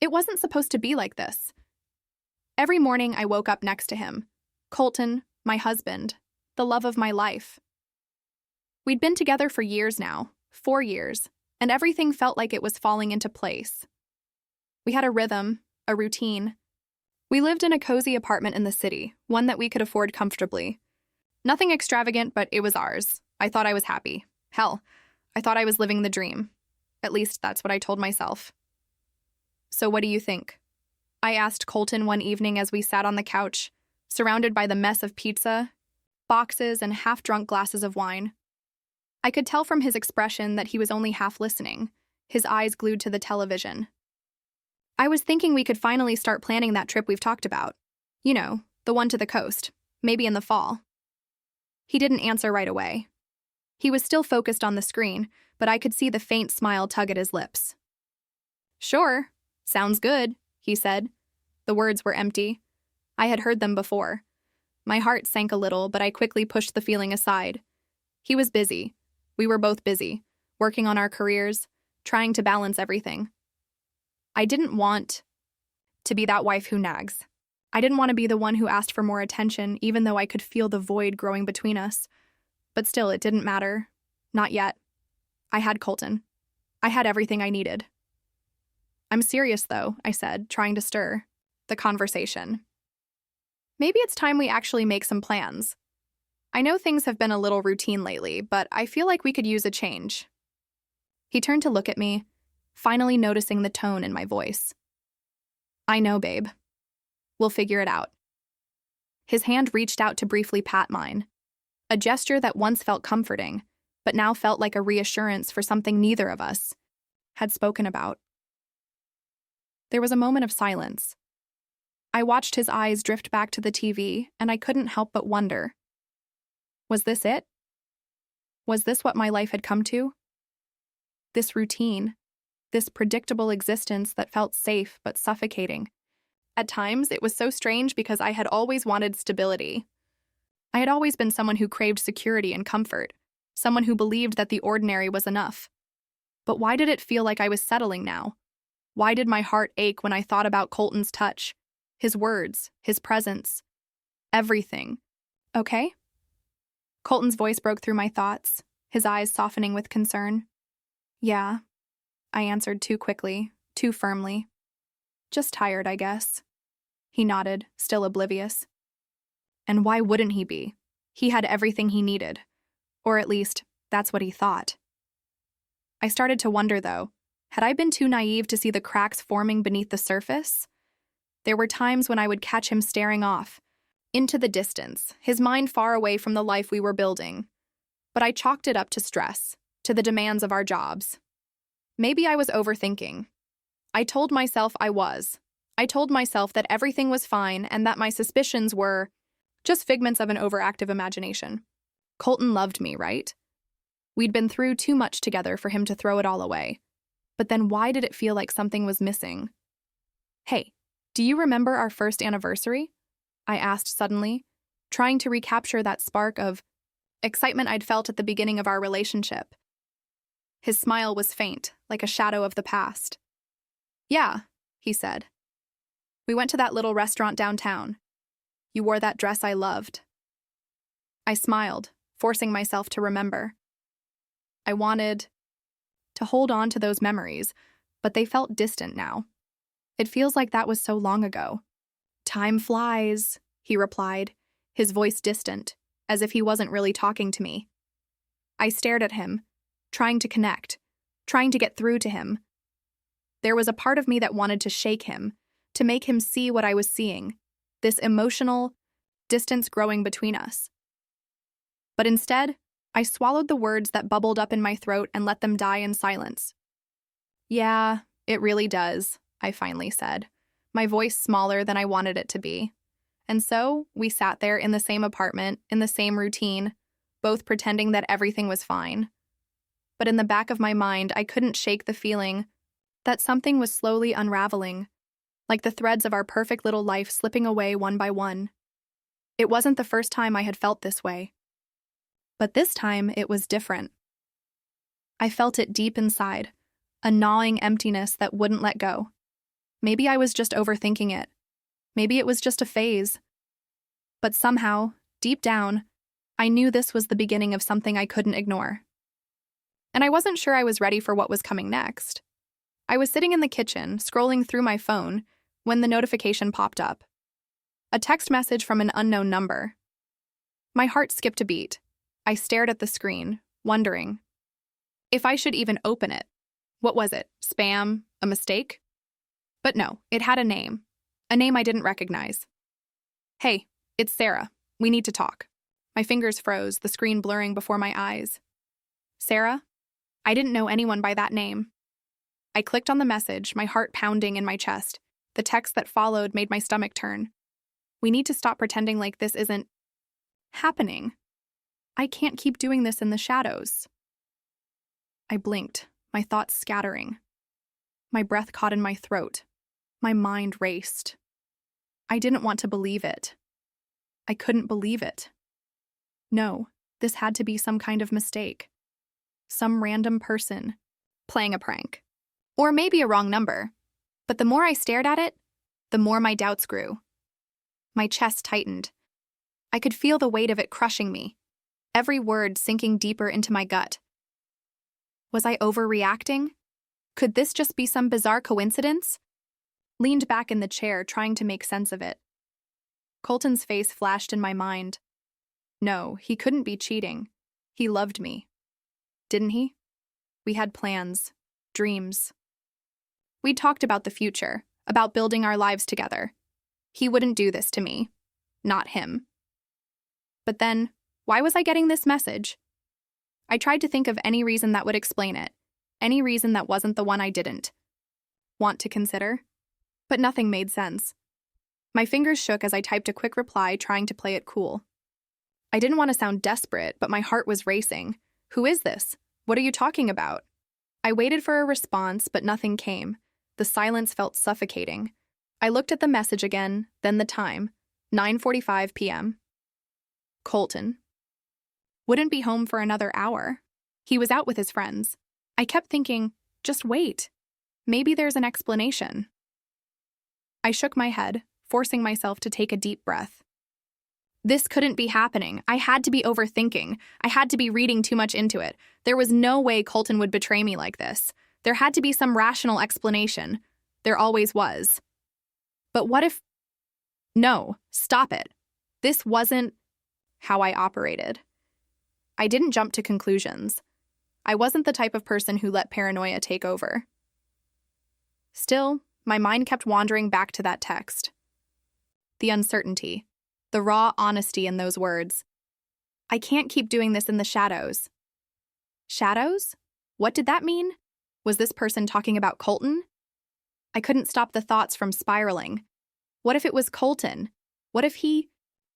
It wasn't supposed to be like this. Every morning I woke up next to him. Colton, my husband, the love of my life. We'd been together for years now, 4 years, and everything felt like it was falling into place. We had a rhythm, a routine. We lived in a cozy apartment in the city, one that we could afford comfortably. Nothing extravagant, but it was ours. I thought I was happy. Hell, I thought I was living the dream. At least that's what I told myself. So what do you think? I asked Colton one evening as we sat on the couch, surrounded by the mess of pizza, boxes, and half-drunk glasses of wine. I could tell from his expression that he was only half listening, his eyes glued to the television. I was thinking we could finally start planning that trip we've talked about. You know, the one to the coast, maybe in the fall. He didn't answer right away. He was still focused on the screen, but I could see the faint smile tug at his lips. Sure, sounds good, he said. The words were empty. I had heard them before. My heart sank a little, but I quickly pushed the feeling aside. He was busy. We were both busy, working on our careers, trying to balance everything. I didn't want to be that wife who nags. I didn't want to be the one who asked for more attention, even though I could feel the void growing between us. But still, it didn't matter. Not yet. I had Colton. I had everything I needed. I'm serious, though, I said, trying to stir the conversation. Maybe it's time we actually make some plans. I know things have been a little routine lately, but I feel like we could use a change. He turned to look at me, finally noticing the tone in my voice. I know, babe. We'll figure it out. His hand reached out to briefly pat mine, a gesture that once felt comforting, but now felt like a reassurance for something neither of us had spoken about. There was a moment of silence. I watched his eyes drift back to the TV, and I couldn't help but wonder. Was this it? Was this what my life had come to? This routine, this predictable existence that felt safe but suffocating. At times, it was so strange because I had always wanted stability. I had always been someone who craved security and comfort, someone who believed that the ordinary was enough. But why did it feel like I was settling now? Why did my heart ache when I thought about Colton's touch, his words, his presence, everything? Okay? Colton's voice broke through my thoughts, his eyes softening with concern. Yeah, I answered too quickly, too firmly. Just tired, I guess. He nodded, still oblivious. And why wouldn't he be? He had everything he needed. Or at least, that's what he thought. I started to wonder, though, had I been too naive to see the cracks forming beneath the surface? There were times when I would catch him staring off, into the distance, his mind far away from the life we were building. But I chalked it up to stress, to the demands of our jobs. Maybe I was overthinking. I told myself I was. I told myself that everything was fine and that my suspicions were just figments of an overactive imagination. Colton loved me, right? We'd been through too much together for him to throw it all away. But then why did it feel like something was missing? Hey, do you remember our first anniversary? I asked suddenly, trying to recapture that spark of excitement I'd felt at the beginning of our relationship. His smile was faint, like a shadow of the past. Yeah, he said. We went to that little restaurant downtown. You wore that dress I loved. I smiled, forcing myself to remember. I wanted to hold on to those memories, but they felt distant now. It feels like that was so long ago. Time flies, he replied, his voice distant, as if he wasn't really talking to me. I stared at him, trying to connect, trying to get through to him. There was a part of me that wanted to shake him, to make him see what I was seeing, this emotional distance growing between us. But instead, I swallowed the words that bubbled up in my throat and let them die in silence. Yeah, it really does, I finally said, my voice smaller than I wanted it to be. And so, we sat there in the same apartment, in the same routine, both pretending that everything was fine. But in the back of my mind, I couldn't shake the feeling that something was slowly unraveling, like the threads of our perfect little life slipping away one by one. It wasn't the first time I had felt this way. But this time, it was different. I felt it deep inside, a gnawing emptiness that wouldn't let go. Maybe I was just overthinking it. Maybe it was just a phase. But somehow, deep down, I knew this was the beginning of something I couldn't ignore. And I wasn't sure I was ready for what was coming next. I was sitting in the kitchen, scrolling through my phone, when the notification popped up. A text message from an unknown number. My heart skipped a beat. I stared at the screen, wondering if I should even open it. What was it? Spam? A mistake? But no, it had a name I didn't recognize. "Hey, it's Sarah. We need to talk." My fingers froze, the screen blurring before my eyes. Sarah? I didn't know anyone by that name. I clicked on the message, my heart pounding in my chest. The text that followed made my stomach turn. "We need to stop pretending like this isn't happening. I can't keep doing this in the shadows." I blinked, my thoughts scattering. My breath caught in my throat. My mind raced. I didn't want to believe it. I couldn't believe it. No, this had to be some kind of mistake. Some random person playing a prank. Or maybe a wrong number. But the more I stared at it, the more my doubts grew. My chest tightened. I could feel the weight of it crushing me, every word sinking deeper into my gut. Was I overreacting? Could this just be some bizarre coincidence? Leaned back in the chair, trying to make sense of it. Colton's face flashed in my mind. No, he couldn't be cheating. He loved me. Didn't he? We had plans, dreams. We talked about the future, about building our lives together. He wouldn't do this to me. Not him. But then, why was I getting this message? I tried to think of any reason that would explain it, any reason that wasn't the one I didn't want to consider. But nothing made sense. My fingers shook as I typed a quick reply, trying to play it cool. I didn't want to sound desperate, but my heart was racing. Who is this? What are you talking about? I waited for a response, but nothing came. The silence felt suffocating. I looked at the message again, then the time, 9:45 p.m. Colton. Wouldn't be home for another hour. He was out with his friends. I kept thinking, just wait. Maybe there's an explanation. I shook my head, forcing myself to take a deep breath. This couldn't be happening. I had to be overthinking. I had to be reading too much into it. There was no way Colton would betray me like this. There had to be some rational explanation. There always was. But what if... No, stop it. This wasn't how I operated. I didn't jump to conclusions. I wasn't the type of person who let paranoia take over. Still, my mind kept wandering back to that text. The uncertainty, the raw honesty in those words. I can't keep doing this in the shadows. Shadows? What did that mean? Was this person talking about Colton? I couldn't stop the thoughts from spiraling. What if it was Colton? What if he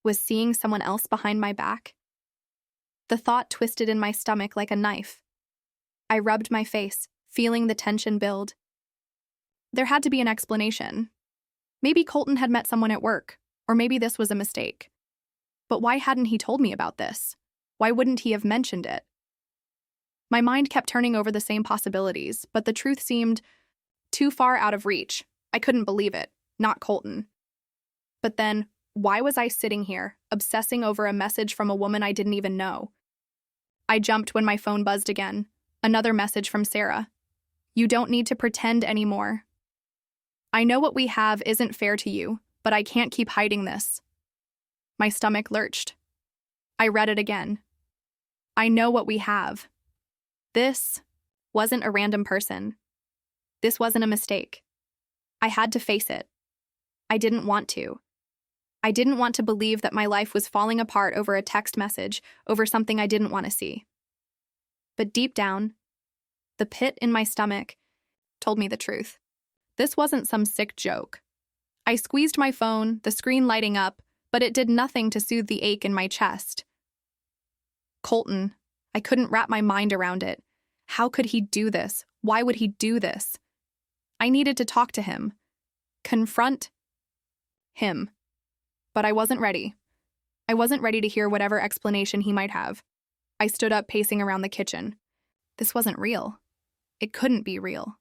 was seeing someone else behind my back? The thought twisted in my stomach like a knife. I rubbed my face, feeling the tension build. There had to be an explanation. Maybe Colton had met someone at work, or maybe this was a mistake. But why hadn't he told me about this? Why wouldn't he have mentioned it? My mind kept turning over the same possibilities, but the truth seemed too far out of reach. I couldn't believe it. Not Colton. But then, why was I sitting here, obsessing over a message from a woman I didn't even know? I jumped when my phone buzzed again. Another message from Sarah. You don't need to pretend anymore. I know what we have isn't fair to you, but I can't keep hiding this. My stomach lurched. I read it again. I know what we have. This wasn't a random person. This wasn't a mistake. I had to face it. I didn't want to. I didn't want to believe that my life was falling apart over a text message, over something I didn't want to see. But deep down, the pit in my stomach told me the truth. This wasn't some sick joke. I squeezed my phone, the screen lighting up, but it did nothing to soothe the ache in my chest. Colton. I couldn't wrap my mind around it. How could he do this? Why would he do this? I needed to talk to him. Confront him. But I wasn't ready. I wasn't ready to hear whatever explanation he might have. I stood up, pacing around the kitchen. This wasn't real. It couldn't be real.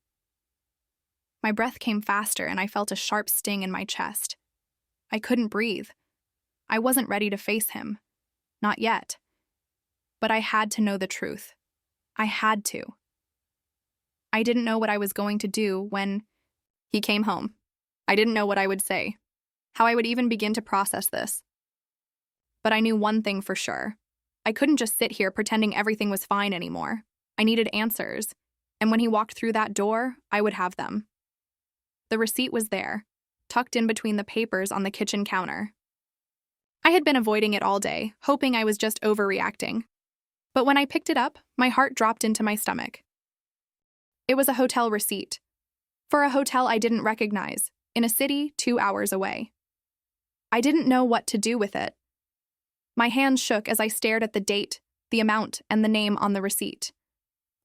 My breath came faster and I felt a sharp sting in my chest. I couldn't breathe. I wasn't ready to face him. Not yet. But I had to know the truth. I had to. I didn't know what I was going to do when he came home. I didn't know what I would say, how I would even begin to process this. But I knew one thing for sure. I couldn't just sit here pretending everything was fine anymore. I needed answers, and when he walked through that door, I would have them. The receipt was there, tucked in between the papers on the kitchen counter. I had been avoiding it all day, hoping I was just overreacting. But when I picked it up, my heart dropped into my stomach. It was a hotel receipt. For a hotel I didn't recognize, in a city 2 hours away. I didn't know what to do with it. My hands shook as I stared at the date, the amount, and the name on the receipt.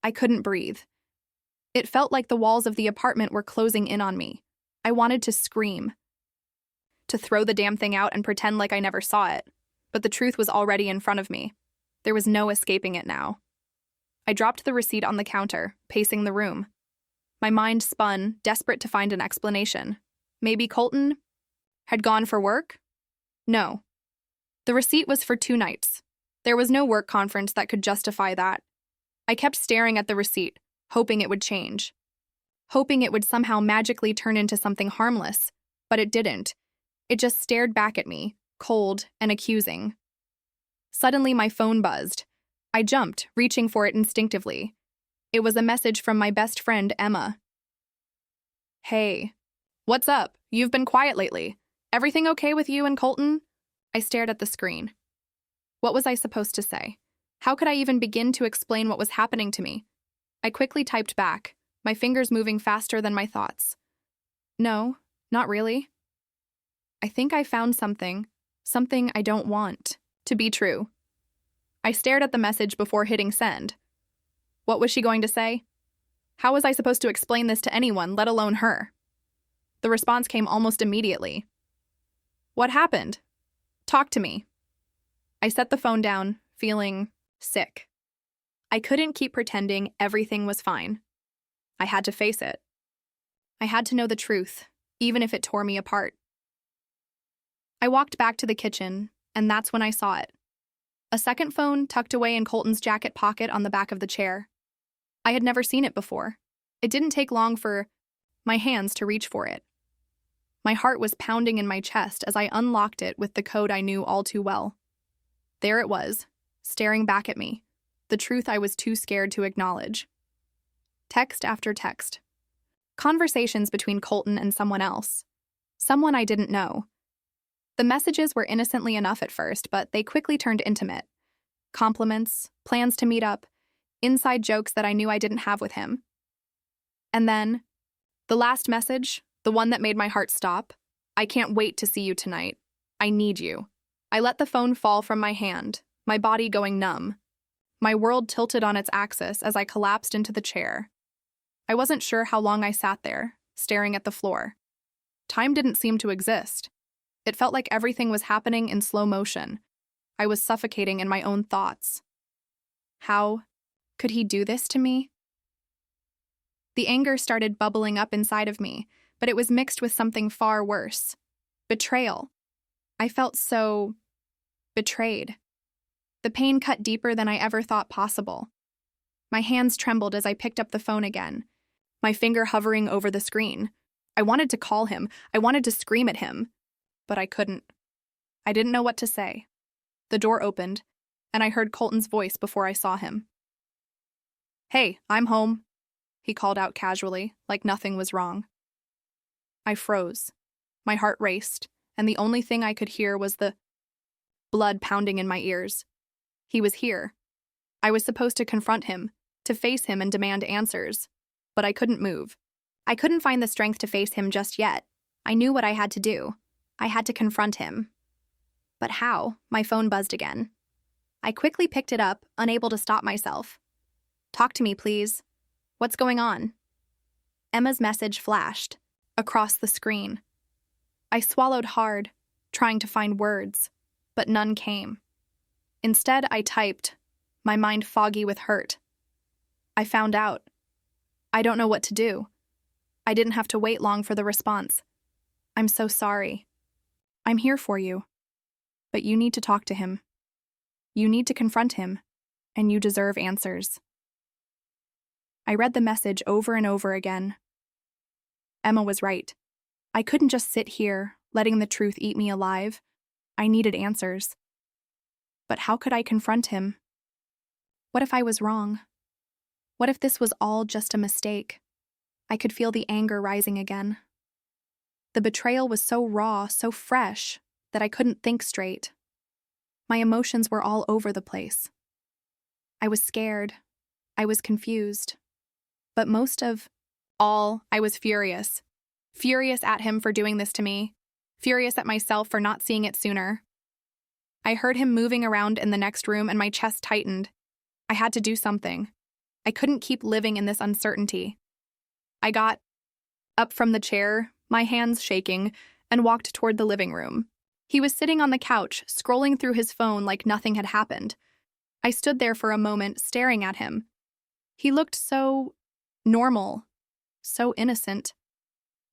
I couldn't breathe. It felt like the walls of the apartment were closing in on me. I wanted to scream, to throw the damn thing out and pretend like I never saw it. But the truth was already in front of me. There was no escaping it now. I dropped the receipt on the counter, pacing the room. My mind spun, desperate to find an explanation. Maybe Colton had gone for work? No. The receipt was for 2 nights. There was no work conference that could justify that. I kept staring at the receipt, hoping it would change. Hoping it would somehow magically turn into something harmless, but it didn't. It just stared back at me, cold and accusing. Suddenly my phone buzzed. I jumped, reaching for it instinctively. It was a message from my best friend, Emma. "Hey. What's up? You've been quiet lately. Everything okay with you and Colton?" I stared at the screen. What was I supposed to say? How could I even begin to explain what was happening to me? I quickly typed back, my fingers moving faster than my thoughts. "No, not really. I think I found something I don't want to be true." I stared at the message before hitting send. What was she going to say? How was I supposed to explain this to anyone, let alone her? The response came almost immediately. "What happened? Talk to me." I set the phone down, feeling sick. I couldn't keep pretending everything was fine. I had to face it. I had to know the truth, even if it tore me apart. I walked back to the kitchen, and that's when I saw it. A second phone tucked away in Colton's jacket pocket on the back of the chair. I had never seen it before. It didn't take long for my hands to reach for it. My heart was pounding in my chest as I unlocked it with the code I knew all too well. There it was, staring back at me, the truth I was too scared to acknowledge. Text after text. Conversations between Colton and someone else. Someone I didn't know. The messages were innocently enough at first, but they quickly turned intimate. Compliments, plans to meet up, inside jokes that I knew I didn't have with him. And then, the last message, the one that made my heart stop. "I can't wait to see you tonight. I need you." I let the phone fall from my hand, my body going numb. My world tilted on its axis as I collapsed into the chair. I wasn't sure how long I sat there, staring at the floor. Time didn't seem to exist. It felt like everything was happening in slow motion. I was suffocating in my own thoughts. How could he do this to me? The anger started bubbling up inside of me, but it was mixed with something far worse. Betrayal. I felt so betrayed. The pain cut deeper than I ever thought possible. My hands trembled as I picked up the phone again, my finger hovering over the screen. I wanted to call him. I wanted to scream at him. But I couldn't. I didn't know what to say. The door opened, and I heard Colton's voice before I saw him. "Hey, I'm home," he called out casually, like nothing was wrong. I froze. My heart raced, and the only thing I could hear was the blood pounding in my ears. He was here. I was supposed to confront him, to face him and demand answers. But I couldn't move. I couldn't find the strength to face him just yet. I knew what I had to do. I had to confront him. But how? My phone buzzed again. I quickly picked it up, unable to stop myself. "Talk to me, please. What's going on?" Emma's message flashed across the screen. I swallowed hard, trying to find words, but none came. Instead, I typed, my mind foggy with hurt. "I found out. I don't know what to do. I didn't have to wait long for the response. I'm so sorry. I'm here for you. But you need to talk to him. You need to confront him, and you deserve answers. I read the message over and over again. Emma was right. I couldn't just sit here, letting the truth eat me alive. I needed answers. But how could I confront him? What if I was wrong? What if this was all just a mistake? I could feel the anger rising again. The betrayal was so raw, so fresh, that I couldn't think straight. My emotions were all over the place. I was scared. I was confused. But most of all, I was furious. Furious at him for doing this to me. Furious at myself for not seeing it sooner. I heard him moving around in the next room and my chest tightened. I had to do something. I couldn't keep living in this uncertainty. I got up from the chair, my hands shaking, and walked toward the living room. He was sitting on the couch, scrolling through his phone like nothing had happened. I stood there for a moment, staring at him. He looked so normal, so innocent.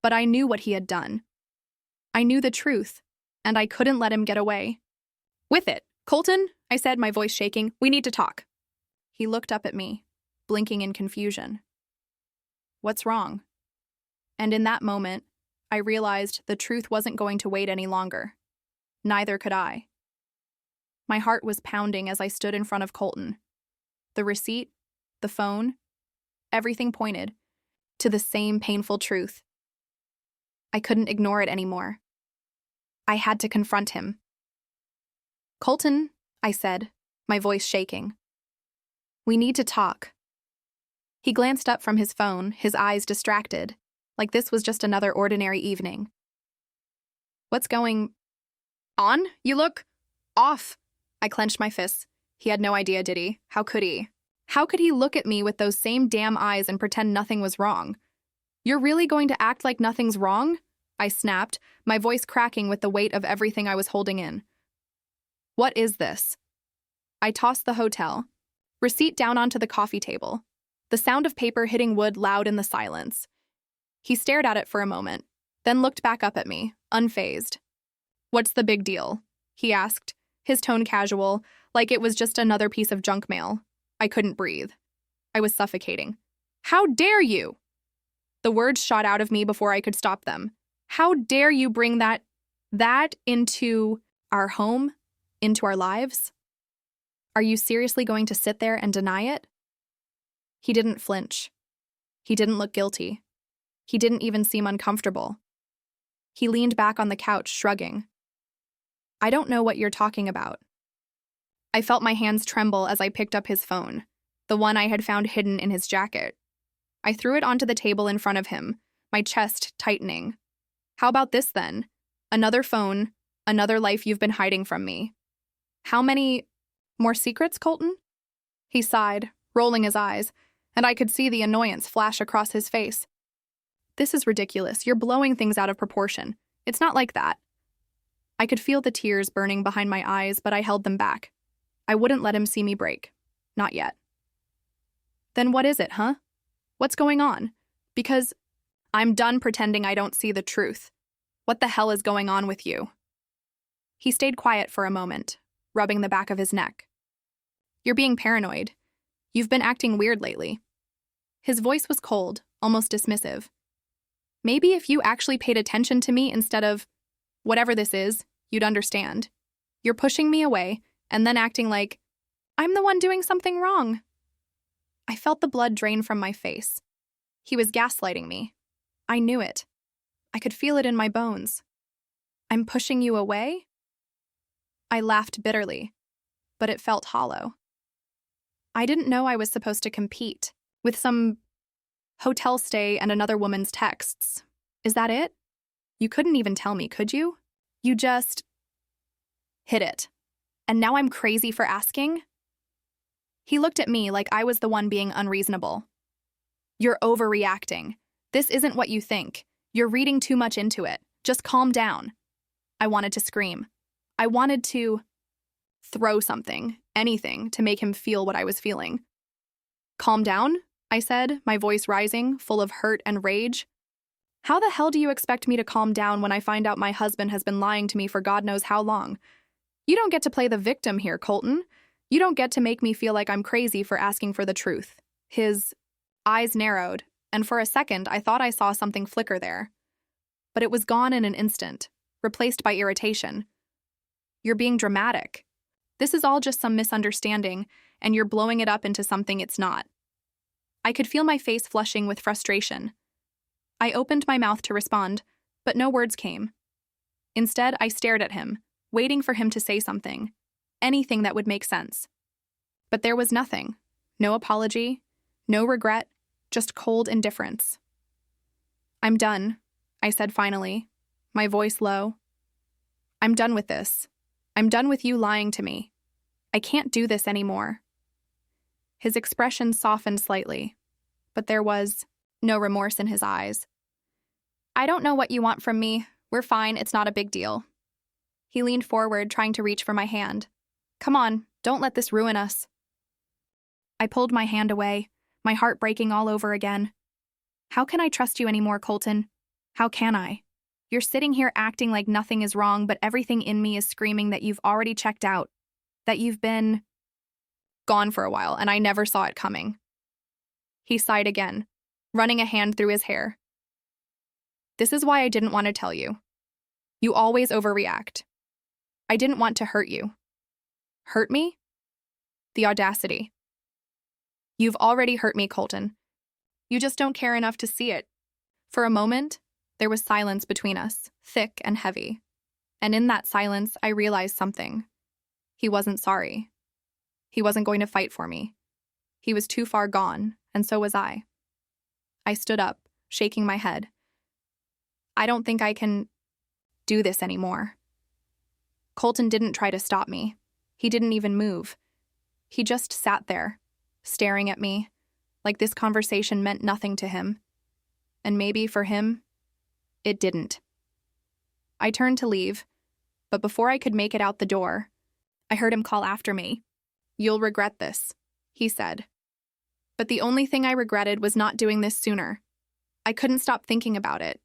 But I knew what he had done. I knew the truth, and I couldn't let him get away with it. Colton, I said, my voice shaking, we need to talk. He looked up at me, blinking in confusion. What's wrong? And in that moment, I realized the truth wasn't going to wait any longer. Neither could I. My heart was pounding as I stood in front of Colton. The receipt, the phone, everything pointed to the same painful truth. I couldn't ignore it anymore. I had to confront him. Colton, I said, my voice shaking. We need to talk. He glanced up from his phone, his eyes distracted, like this was just another ordinary evening. What's going on? You look off. I clenched my fists. He had no idea, did he? How could he? How could he look at me with those same damn eyes and pretend nothing was wrong? You're really going to act like nothing's wrong? I snapped, my voice cracking with the weight of everything I was holding in. What is this? I tossed the hotel receipt down onto the coffee table, the sound of paper hitting wood loud in the silence. He stared at it for a moment, then looked back up at me, unfazed. What's the big deal? He asked, his tone casual, like it was just another piece of junk mail. I couldn't breathe. I was suffocating. How dare you? The words shot out of me before I could stop them. How dare you bring that into our home, into our lives? Are you seriously going to sit there and deny it? He didn't flinch. He didn't look guilty. He didn't even seem uncomfortable. He leaned back on the couch, shrugging. I don't know what you're talking about. I felt my hands tremble as I picked up his phone, the one I had found hidden in his jacket. I threw it onto the table in front of him, my chest tightening. How about this then? Another phone, another life you've been hiding from me. How many more secrets, Colton? He sighed, rolling his eyes, and I could see the annoyance flash across his face. This is ridiculous. You're blowing things out of proportion. It's not like that. I could feel the tears burning behind my eyes, but I held them back. I wouldn't let him see me break. Not yet. Then what is it, huh? What's going on? Because I'm done pretending I don't see the truth. What the hell is going on with you? He stayed quiet for a moment, rubbing the back of his neck. You're being paranoid. You've been acting weird lately. His voice was cold, almost dismissive. Maybe if you actually paid attention to me instead of whatever this is, you'd understand. You're pushing me away and then acting like I'm the one doing something wrong. I felt the blood drain from my face. He was gaslighting me. I knew it. I could feel it in my bones. I'm pushing you away? I laughed bitterly, but it felt hollow. I didn't know I was supposed to compete with some hotel stay and another woman's texts. Is that it? You couldn't even tell me, could you? You just hid it. And now I'm crazy for asking? He looked at me like I was the one being unreasonable. You're overreacting. This isn't what you think. You're reading too much into it. Just calm down. I wanted to scream. I wanted to throw something, anything, to make him feel what I was feeling. Calm down, I said, my voice rising, full of hurt and rage. How the hell do you expect me to calm down when I find out my husband has been lying to me for God knows how long? You don't get to play the victim here, Colton. You don't get to make me feel like I'm crazy for asking for the truth. His eyes narrowed, and for a second I thought I saw something flicker there. But it was gone in an instant, replaced by irritation. You're being dramatic. This is all just some misunderstanding, and you're blowing it up into something it's not. I could feel my face flushing with frustration. I opened my mouth to respond, but no words came. Instead, I stared at him, waiting for him to say something, anything that would make sense. But there was nothing. No apology, no regret, just cold indifference. I'm done, I said finally, my voice low. I'm done with this. I'm done with you lying to me. I can't do this anymore. His expression softened slightly, but there was no remorse in his eyes. I don't know what you want from me. We're fine, it's not a big deal. He leaned forward, trying to reach for my hand. Come on, don't let this ruin us. I pulled my hand away, my heart breaking all over again. How can I trust you anymore, Colton? How can I? You're sitting here acting like nothing is wrong, but everything in me is screaming that you've already checked out, that you've been gone for a while, and I never saw it coming. He sighed again, running a hand through his hair. This is why I didn't want to tell you. You always overreact. I didn't want to hurt you. Hurt me? The audacity. You've already hurt me, Colton. You just don't care enough to see it. For a moment, there was silence between us, thick and heavy. And in that silence, I realized something. He wasn't sorry. He wasn't going to fight for me. He was too far gone, and so was I. I stood up, shaking my head. I don't think I can do this anymore. Colton didn't try to stop me. He didn't even move. He just sat there, staring at me, like this conversation meant nothing to him. And maybe for him, it didn't. I turned to leave, but before I could make it out the door, I heard him call after me. You'll regret this, he said. But the only thing I regretted was not doing this sooner. I couldn't stop thinking about it.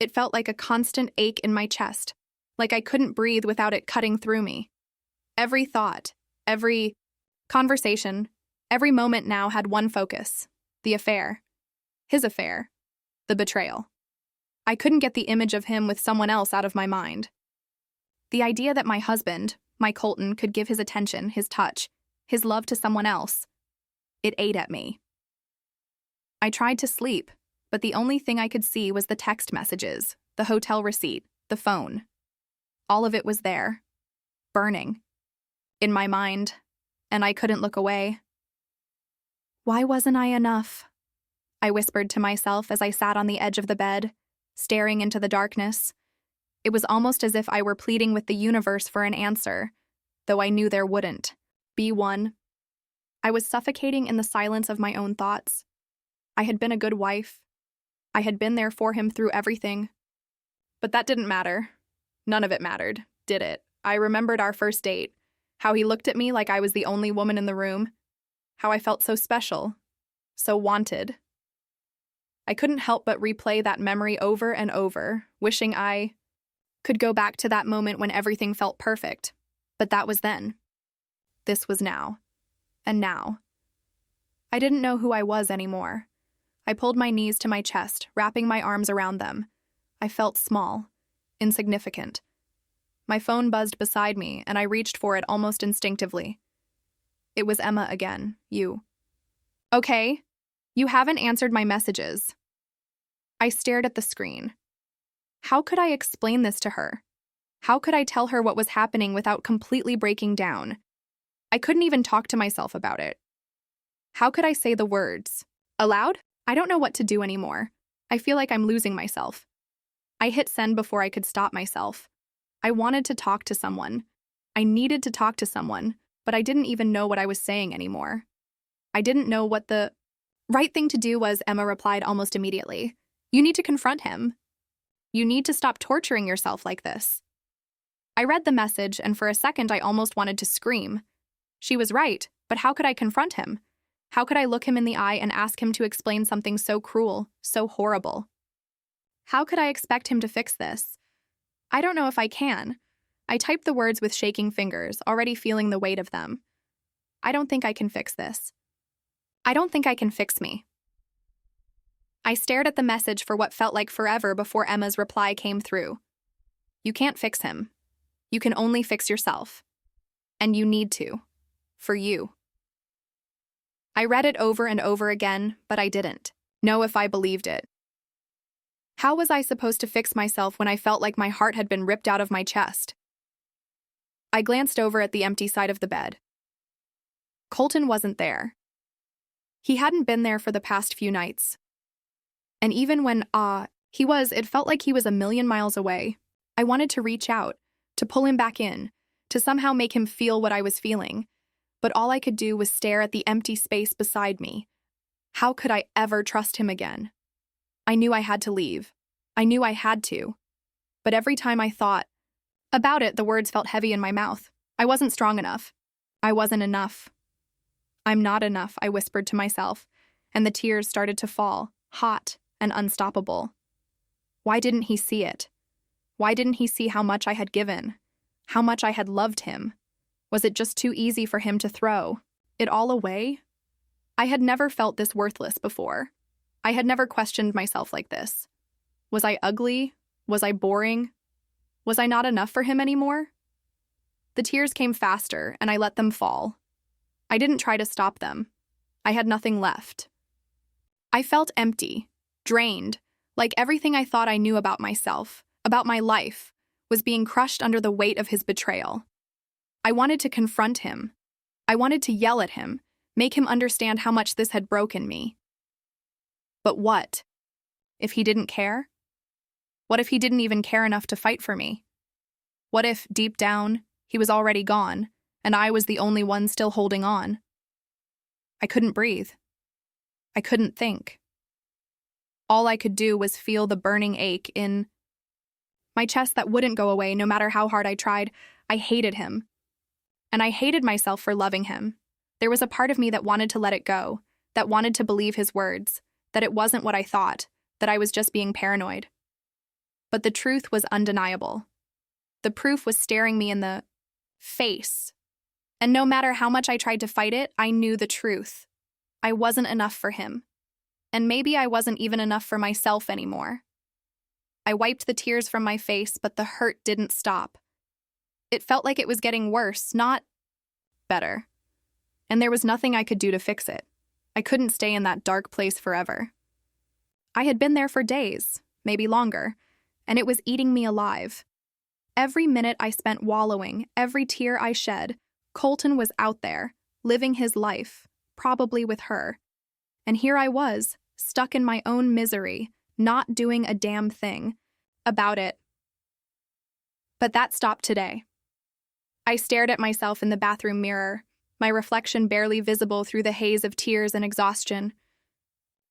It felt like a constant ache in my chest, like I couldn't breathe without it cutting through me. Every thought, every conversation, every moment now had one focus: the affair, his affair, the betrayal. I couldn't get the image of him with someone else out of my mind. The idea that my husband, my Colton, could give his attention, his touch, his love to someone else, it ate at me. I tried to sleep, but the only thing I could see was the text messages, the hotel receipt, the phone. All of it was there, burning, in my mind, and I couldn't look away. Why wasn't I enough? I whispered to myself as I sat on the edge of the bed, staring into the darkness. It was almost as if I were pleading with the universe for an answer, though I knew there wouldn't be one. I was suffocating in the silence of my own thoughts. I had been a good wife. I had been there for him through everything. But that didn't matter. None of it mattered, did it? I remembered our first date, how he looked at me like I was the only woman in the room, how I felt so special, so wanted. I couldn't help but replay that memory over and over, wishing I could go back to that moment when everything felt perfect. But that was then. This was now. And now. I didn't know who I was anymore. I pulled my knees to my chest, wrapping my arms around them. I felt small, insignificant. My phone buzzed beside me, and I reached for it almost instinctively. It was Emma again, you. Okay, you haven't answered my messages. I stared at the screen. How could I explain this to her? How could I tell her what was happening without completely breaking down? I couldn't even talk to myself about it. How could I say the words? Aloud? I don't know what to do anymore. I feel like I'm losing myself. I hit send before I could stop myself. I wanted to talk to someone. I needed to talk to someone, but I didn't even know what I was saying anymore. I didn't know what the right thing to do was. Emma replied almost immediately. You need to confront him. You need to stop torturing yourself like this. I read the message, and for a second I almost wanted to scream. She was right, but how could I confront him? How could I look him in the eye and ask him to explain something so cruel, so horrible? How could I expect him to fix this? I don't know if I can. I typed the words with shaking fingers, already feeling the weight of them. I don't think I can fix this. I don't think I can fix me. I stared at the message for what felt like forever before Emma's reply came through. You can't fix him. You can only fix yourself. And you need to. For you. I read it over and over again, but I didn't know if I believed it. How was I supposed to fix myself when I felt like my heart had been ripped out of my chest? I glanced over at the empty side of the bed. Colton wasn't there. He hadn't been there for the past few nights. And even when, he was, it felt like he was a million miles away. I wanted to reach out, to pull him back in, to somehow make him feel what I was feeling. But all I could do was stare at the empty space beside me. How could I ever trust him again? I knew I had to leave. I knew I had to. But every time I thought about it, the words felt heavy in my mouth. I wasn't strong enough. I wasn't enough. I'm not enough, I whispered to myself, and the tears started to fall, hot and unstoppable. Why didn't he see it? Why didn't he see how much I had given? How much I had loved him? Was it just too easy for him to throw it all away? I had never felt this worthless before. I had never questioned myself like this. Was I ugly? Was I boring? Was I not enough for him anymore? The tears came faster, and I let them fall. I didn't try to stop them. I had nothing left. I felt empty, drained, like everything I thought I knew about myself, about my life, was being crushed under the weight of his betrayal. I wanted to confront him. I wanted to yell at him, make him understand how much this had broken me. But what? If he didn't care? What if he didn't even care enough to fight for me? What if, deep down, he was already gone, and I was the only one still holding on? I couldn't breathe. I couldn't think. All I could do was feel the burning ache in my chest that wouldn't go away no matter how hard I tried. I hated him. And I hated myself for loving him. There was a part of me that wanted to let it go, that wanted to believe his words, that it wasn't what I thought, that I was just being paranoid. But the truth was undeniable. The proof was staring me in the face. And no matter how much I tried to fight it, I knew the truth. I wasn't enough for him. And maybe I wasn't even enough for myself anymore. I wiped the tears from my face, but the hurt didn't stop. It felt like it was getting worse, not better. And there was nothing I could do to fix it. I couldn't stay in that dark place forever. I had been there for days, maybe longer, and it was eating me alive. Every minute I spent wallowing, every tear I shed, Colton was out there, living his life, probably with her. And here I was, stuck in my own misery, not doing a damn thing about it. But that stopped today. I stared at myself in the bathroom mirror, my reflection barely visible through the haze of tears and exhaustion.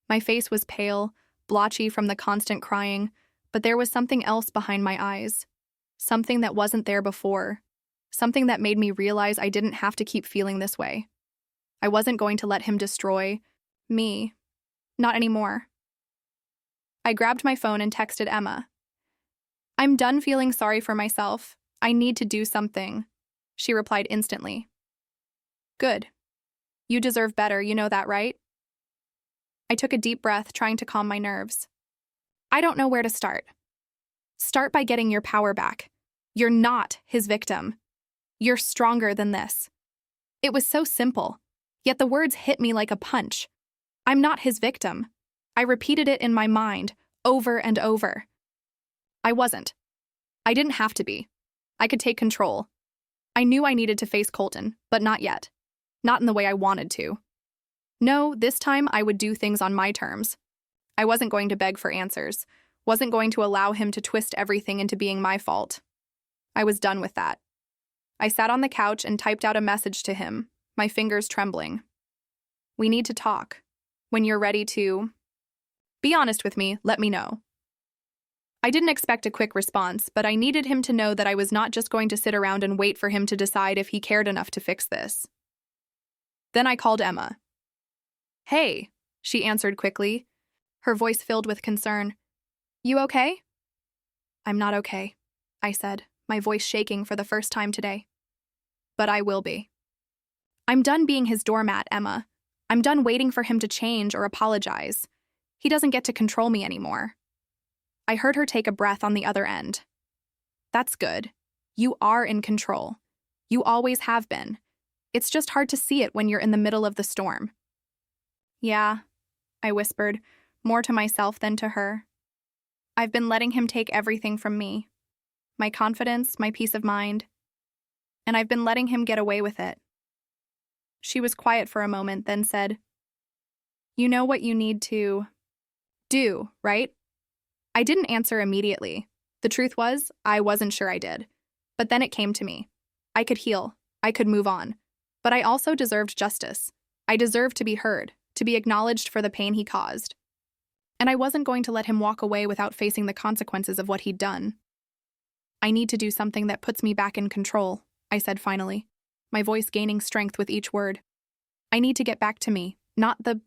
My face was pale, blotchy from the constant crying, but there was something else behind my eyes. Something that wasn't there before. Something that made me realize I didn't have to keep feeling this way. I wasn't going to let him destroy me. Not anymore. I grabbed my phone and texted Emma. I'm done feeling sorry for myself. I need to do something. She replied instantly. Good. You deserve better, you know that, right? I took a deep breath, trying to calm my nerves. I don't know where to start. Start by getting your power back. You're not his victim. You're stronger than this. It was so simple, yet the words hit me like a punch. I'm not his victim. I repeated it in my mind, over and over. I wasn't. I didn't have to be. I could take control. I knew I needed to face Colton, but not yet. Not in the way I wanted to. No, this time I would do things on my terms. I wasn't going to beg for answers, wasn't going to allow him to twist everything into being my fault. I was done with that. I sat on the couch and typed out a message to him, my fingers trembling. We need to talk. When you're ready to be honest with me, let me know. I didn't expect a quick response, but I needed him to know that I was not just going to sit around and wait for him to decide if he cared enough to fix this. Then I called Emma. Hey, she answered quickly, her voice filled with concern. You okay? I'm not okay, I said, my voice shaking for the first time today. But I will be. I'm done being his doormat, Emma. I'm done waiting for him to change or apologize. He doesn't get to control me anymore. I heard her take a breath on the other end. That's good. You are in control. You always have been. It's just hard to see it when you're in the middle of the storm. Yeah, I whispered, more to myself than to her. I've been letting him take everything from me. My confidence, my peace of mind. And I've been letting him get away with it. She was quiet for a moment, then said, You know what you need to do, right? I didn't answer immediately. The truth was, I wasn't sure I did. But then it came to me. I could heal. I could move on. But I also deserved justice. I deserved to be heard, to be acknowledged for the pain he caused. And I wasn't going to let him walk away without facing the consequences of what he'd done. I need to do something that puts me back in control, I said finally, my voice gaining strength with each word. I need to get back to me, not the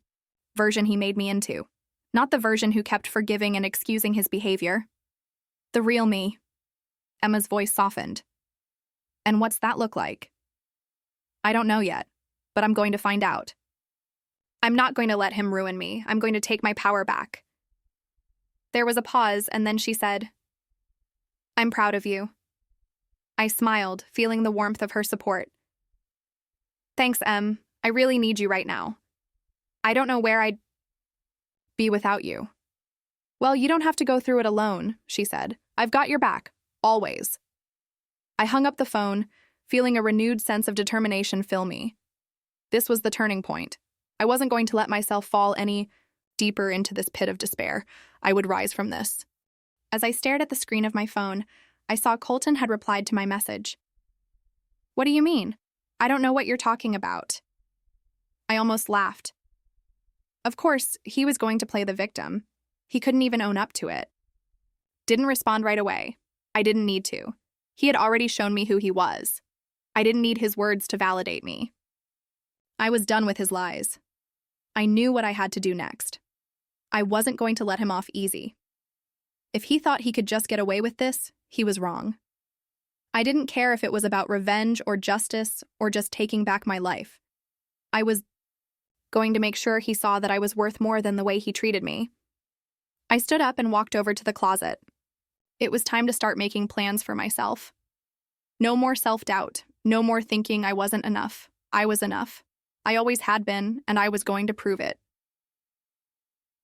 version he made me into, not the version who kept forgiving and excusing his behavior. The real me. Emma's voice softened. And what's that look like? I don't know yet, but I'm going to find out. I'm not going to let him ruin me. I'm going to take my power back. There was a pause, and then she said, I'm proud of you. I smiled, feeling the warmth of her support. Thanks, Em. I really need you right now. I don't know where I'd be without you. Well, you don't have to go through it alone, she said. I've got your back, always. I hung up the phone, feeling a renewed sense of determination fill me. This was the turning point. I wasn't going to let myself fall any deeper into this pit of despair. I would rise from this. As I stared at the screen of my phone, I saw Colton had replied to my message. What do you mean? I don't know what you're talking about. I almost laughed. Of course, he was going to play the victim. He couldn't even own up to it. Didn't respond right away. I didn't need to. He had already shown me who he was. I didn't need his words to validate me. I was done with his lies. I knew what I had to do next. I wasn't going to let him off easy. If he thought he could just get away with this, he was wrong. I didn't care if it was about revenge or justice or just taking back my life. I was going to make sure he saw that I was worth more than the way he treated me. I stood up and walked over to the closet. It was time to start making plans for myself. No more self-doubt, no more thinking I wasn't enough. I was enough. I always had been, and I was going to prove it.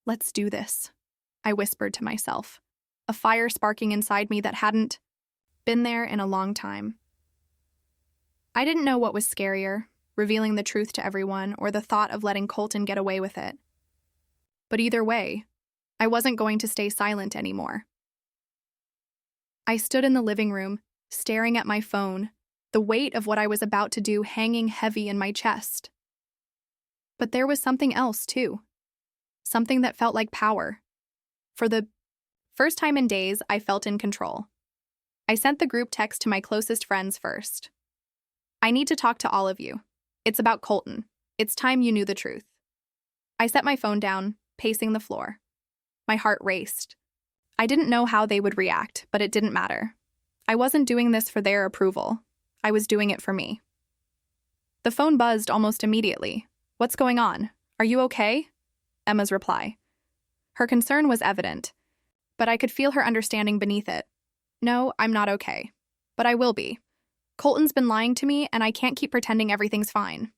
Let's do this, I whispered to myself, a fire sparking inside me that hadn't been there in a long time. I didn't know what was scarier, revealing the truth to everyone or the thought of letting Colton get away with it. But either way, I wasn't going to stay silent anymore. I stood in the living room, staring at my phone, the weight of what I was about to do hanging heavy in my chest. But there was something else, too. Something that felt like power. For the first time in days, I felt in control. I sent the group text to my closest friends first. I need to talk to all of you. It's about Colton. It's time you knew the truth. I set my phone down, pacing the floor. My heart raced. I didn't know how they would react, but it didn't matter. I wasn't doing this for their approval. I was doing it for me. The phone buzzed almost immediately. What's going on? Are you okay? Emma's reply. Her concern was evident, but I could feel her understanding beneath it. No, I'm not okay. But I will be. Colton's been lying to me, and I can't keep pretending everything's fine.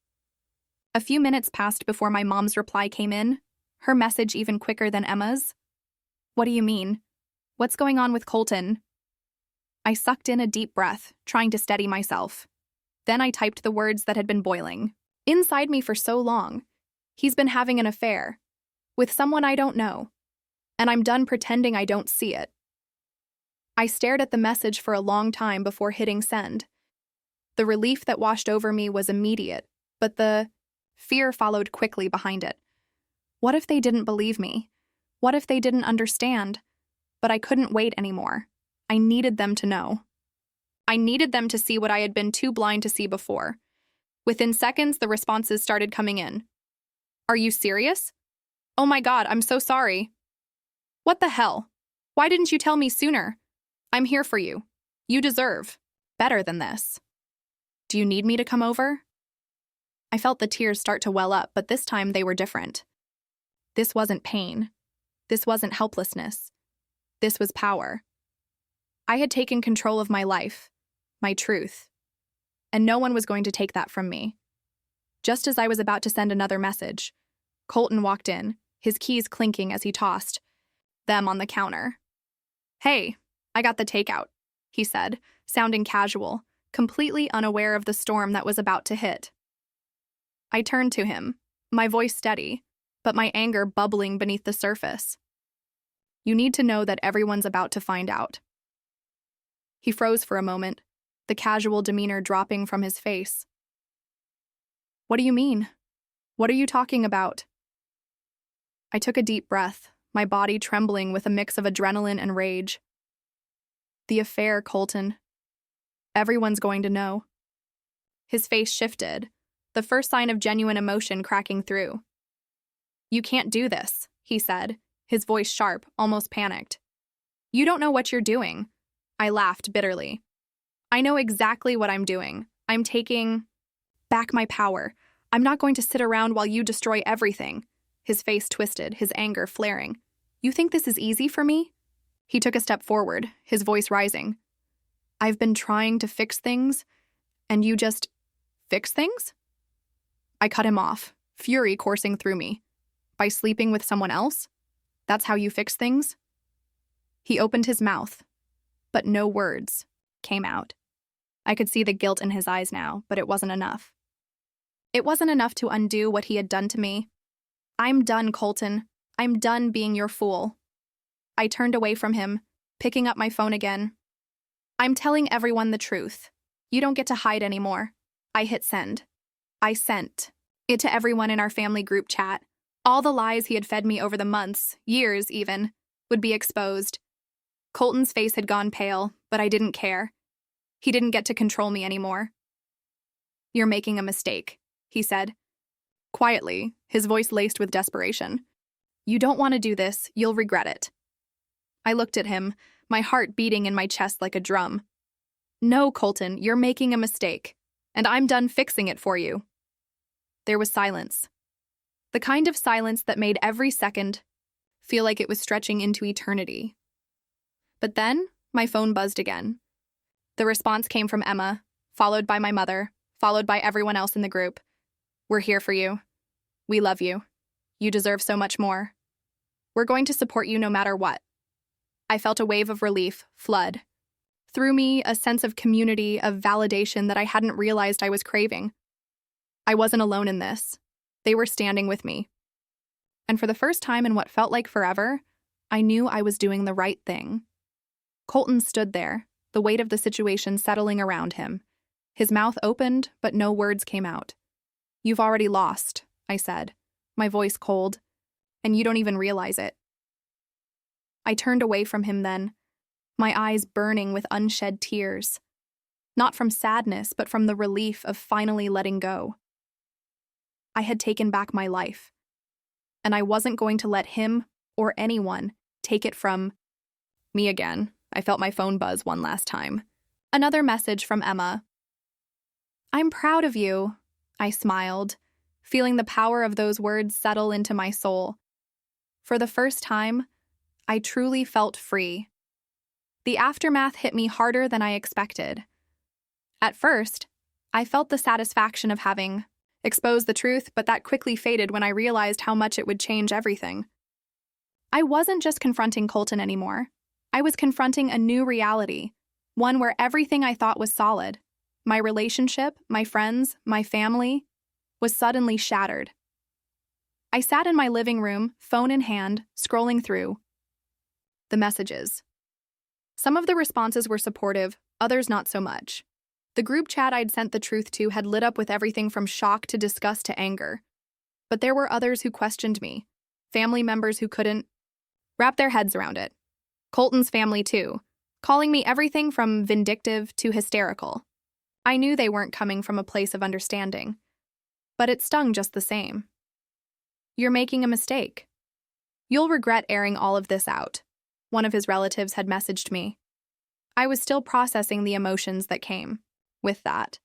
A few minutes passed before my mom's reply came in, her message even quicker than Emma's. What do you mean? What's going on with Colton? I sucked in a deep breath, trying to steady myself. Then I typed the words that had been boiling inside me for so long. He's been having an affair with someone I don't know, and I'm done pretending I don't see it. I stared at the message for a long time before hitting send. The relief that washed over me was immediate, but the fear followed quickly behind it. What if they didn't believe me? What if they didn't understand? But I couldn't wait anymore. I needed them to know. I needed them to see what I had been too blind to see before. Within seconds, the responses started coming in. Are you serious? Oh my God, I'm so sorry. What the hell? Why didn't you tell me sooner? I'm here for you. You deserve better than this. Do you need me to come over? I felt the tears start to well up, but this time they were different. This wasn't pain. This wasn't helplessness. This was power. I had taken control of my life, my truth, and no one was going to take that from me. Just as I was about to send another message, Colton walked in, his keys clinking as he tossed them on the counter. "Hey, I got the takeout," he said, sounding casual, completely unaware of the storm that was about to hit. I turned to him, my voice steady, but my anger bubbling beneath the surface. "You need to know that everyone's about to find out." He froze for a moment, the casual demeanor dropping from his face. "What do you mean? What are you talking about?" I took a deep breath, my body trembling with a mix of adrenaline and rage. "The affair, Colton. Everyone's going to know." His face shifted, the first sign of genuine emotion cracking through. "You can't do this," he said, his voice sharp, almost panicked. "You don't know what you're doing." I laughed bitterly. "I know exactly what I'm doing. I'm taking back my power. I'm not going to sit around while you destroy everything." His face twisted, his anger flaring. "You think this is easy for me?" He took a step forward, his voice rising. "I've been trying to fix things, and you just fix things?" I cut him off, fury coursing through me. "By sleeping with someone else? That's how you fix things?" He opened his mouth, but no words came out. I could see the guilt in his eyes now, but it wasn't enough. It wasn't enough to undo what he had done to me. "I'm done, Colton. I'm done being your fool." I turned away from him, picking up my phone again. "I'm telling everyone the truth. You don't get to hide anymore." I hit send. I sent it to everyone in our family group chat. All the lies he had fed me over the months, years even, would be exposed. Colton's face had gone pale, but I didn't care. He didn't get to control me anymore. "You're making a mistake," he said. Quietly, his voice laced with desperation. "You don't want to do this, you'll regret it." I looked at him, my heart beating in my chest like a drum. "No, Colton, you're making a mistake, and I'm done fixing it for you." There was silence. The kind of silence that made every second feel like it was stretching into eternity. But then, my phone buzzed again. The response came from Emma, followed by my mother, followed by everyone else in the group. "We're here for you. We love you. You deserve so much more. We're going to support you no matter what." I felt a wave of relief flood through me, a sense of community, of validation that I hadn't realized I was craving. I wasn't alone in this. They were standing with me. And for the first time in what felt like forever, I knew I was doing the right thing. Colton stood there, the weight of the situation settling around him. His mouth opened, but no words came out. "You've already lost," I said, my voice cold, "and you don't even realize it." I turned away from him then, my eyes burning with unshed tears. Not from sadness, but from the relief of finally letting go. I had taken back my life, and I wasn't going to let him or anyone take it from me again. I felt my phone buzz one last time. Another message from Emma. "I'm proud of you," I smiled, feeling the power of those words settle into my soul. For the first time, I truly felt free. The aftermath hit me harder than I expected. At first, I felt the satisfaction of having exposed the truth, but that quickly faded when I realized how much it would change everything. I wasn't just confronting Colton anymore. I was confronting a new reality, one where everything I thought was solid, my relationship, my friends, my family, was suddenly shattered. I sat in my living room, phone in hand, scrolling through the messages. Some of the responses were supportive, others not so much. The group chat I'd sent the truth to had lit up with everything from shock to disgust to anger. But there were others who questioned me, family members who couldn't wrap their heads around it. Colton's family, too, calling me everything from vindictive to hysterical. I knew they weren't coming from a place of understanding, but it stung just the same. "You're making a mistake. You'll regret airing all of this out." one of his relatives had messaged me. I was still processing the emotions that came with that.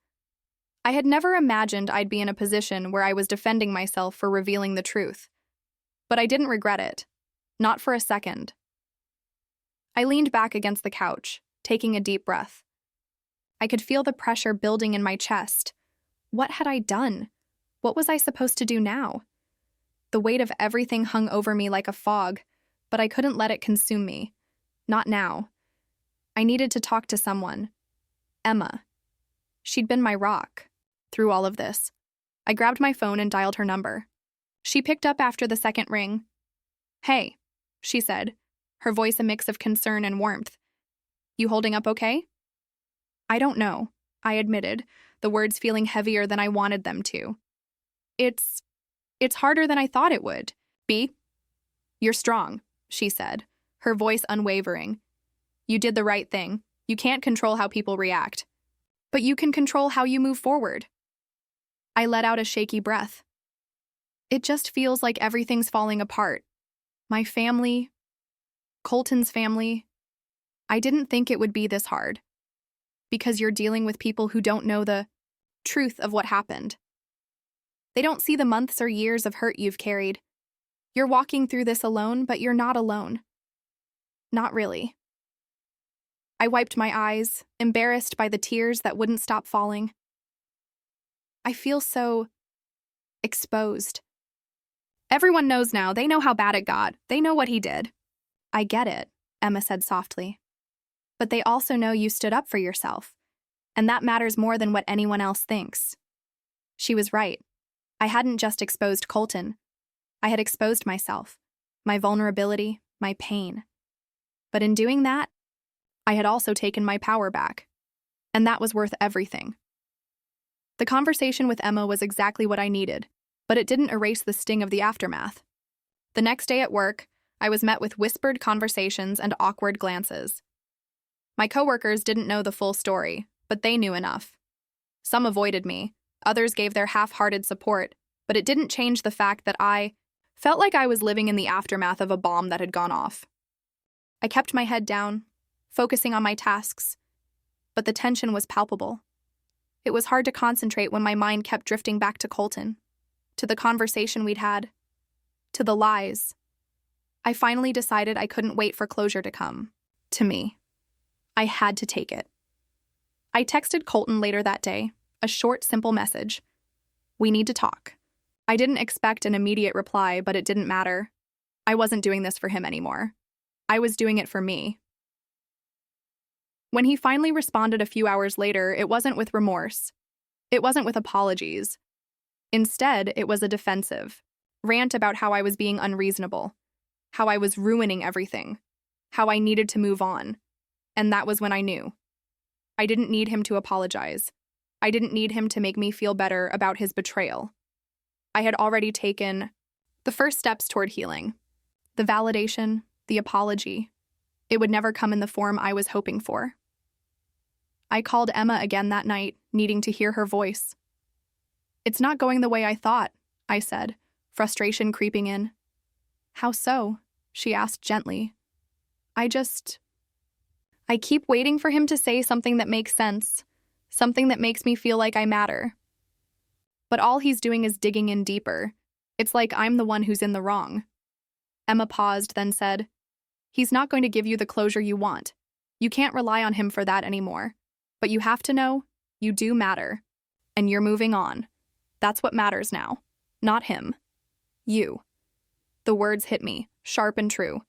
I had never imagined I'd be in a position where I was defending myself for revealing the truth. But I didn't regret it. Not for a second. I leaned back against the couch, taking a deep breath. I could feel the pressure building in my chest. What had I done? What was I supposed to do now? The weight of everything hung over me like a fog, but I couldn't let it consume me. Not now. I needed to talk to someone. Emma. She'd been my rock through all of this. I grabbed my phone and dialed her number. She picked up after the second ring. "Hey," she said, her voice a mix of concern and warmth. "You holding up okay?" "I don't know," I admitted, the words feeling heavier than I wanted them to. It's harder than I thought it would. "B, you're strong," she said, her voice unwavering. "You did the right thing. You can't control how people react. But you can control how you move forward." I let out a shaky breath. It just feels like everything's falling apart. My family, Colton's family. I didn't think it would be this hard. Because you're dealing with people who don't know the truth of what happened. They don't see the months or years of hurt you've carried. You're walking through this alone, but you're not alone. Not really. I wiped my eyes, embarrassed by the tears that wouldn't stop falling. I feel so exposed. Everyone knows now. They know how bad it got. They know what he did. "I get it," Emma said softly. "But they also know you stood up for yourself. And that matters more than what anyone else thinks." She was right. I hadn't just exposed Colton. I had exposed myself, my vulnerability, my pain. But in doing that, I had also taken my power back. And that was worth everything. The conversation with Emma was exactly what I needed, but it didn't erase the sting of the aftermath. The next day at work, I was met with whispered conversations and awkward glances. My coworkers didn't know the full story, but they knew enough. Some avoided me, others gave their half-hearted support, but it didn't change the fact that I felt like I was living in the aftermath of a bomb that had gone off. I kept my head down, focusing on my tasks, but the tension was palpable. It was hard to concentrate when my mind kept drifting back to Colton, to the conversation we'd had, to the lies. I finally decided I couldn't wait for closure to come. To me. I had to take it. I texted Colton later that day, a short, simple message. "We need to talk." I didn't expect an immediate reply, but it didn't matter. I wasn't doing this for him anymore. I was doing it for me. When he finally responded a few hours later, it wasn't with remorse. It wasn't with apologies. Instead, it was a defensive rant about how I was being unreasonable, how I was ruining everything, how I needed to move on. And that was when I knew. I didn't need him to apologize. I didn't need him to make me feel better about his betrayal. I had already taken the first steps toward healing. The validation, the apology. It would never come in the form I was hoping for. I called Emma again that night, needing to hear her voice. "It's not going the way I thought," I said, frustration creeping in. "How so?" she asked gently. I keep waiting for him to say something that makes sense, something that makes me feel like I matter. But all he's doing is digging in deeper. It's like I'm the one who's in the wrong." Emma paused, then said, "He's not going to give you the closure you want. You can't rely on him for that anymore. But you have to know, you do matter. And you're moving on. That's what matters now. Not him. You." The words hit me, sharp and true.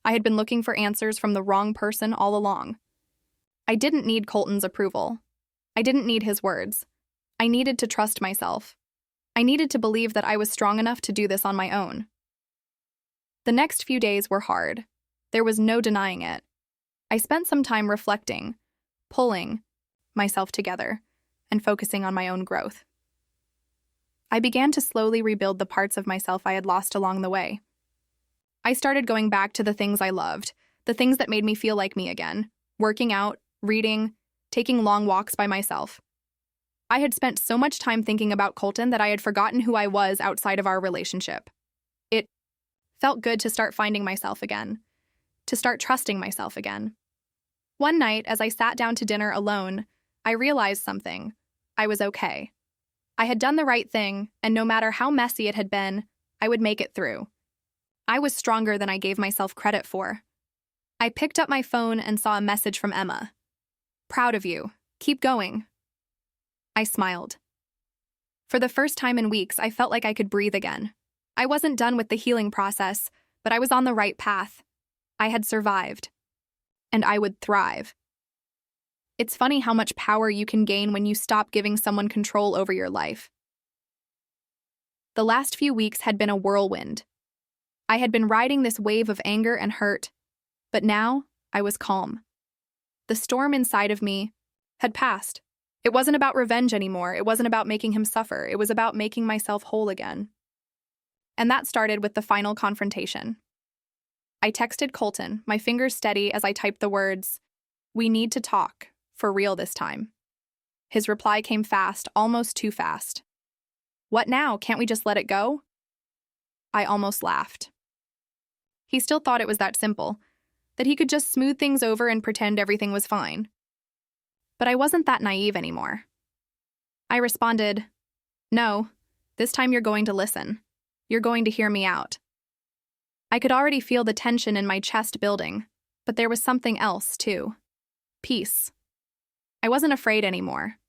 I had been looking for answers from the wrong person all along. I didn't need Colton's approval. I didn't need his words. I needed to trust myself. I needed to believe that I was strong enough to do this on my own. The next few days were hard. There was no denying it. I spent some time reflecting, pulling myself together, and focusing on my own growth. I began to slowly rebuild the parts of myself I had lost along the way. I started going back to the things I loved, the things that made me feel like me again, working out, reading, taking long walks by myself. I had spent so much time thinking about Colton that I had forgotten who I was outside of our relationship. It felt good to start finding myself again, to start trusting myself again. One night, as I sat down to dinner alone, I realized something. I was okay. I had done the right thing, and no matter how messy it had been, I would make it through. I was stronger than I gave myself credit for. I picked up my phone and saw a message from Emma. "Proud of you. Keep going." I smiled. For the first time in weeks, I felt like I could breathe again. I wasn't done with the healing process, but I was on the right path. I had survived. And I would thrive. It's funny how much power you can gain when you stop giving someone control over your life. The last few weeks had been a whirlwind. I had been riding this wave of anger and hurt, but now I was calm. The storm inside of me had passed. It wasn't about revenge anymore. It wasn't about making him suffer. It was about making myself whole again. And that started with the final confrontation. I texted Colton, my fingers steady as I typed the words, "We need to talk, for real this time." His reply came fast, almost too fast. "What now? Can't we just let it go?" I almost laughed. He still thought it was that simple, that he could just smooth things over and pretend everything was fine. But I wasn't that naive anymore. I responded, "No, this time you're going to listen. You're going to hear me out." I could already feel the tension in my chest building, but there was something else, too. Peace. I wasn't afraid anymore.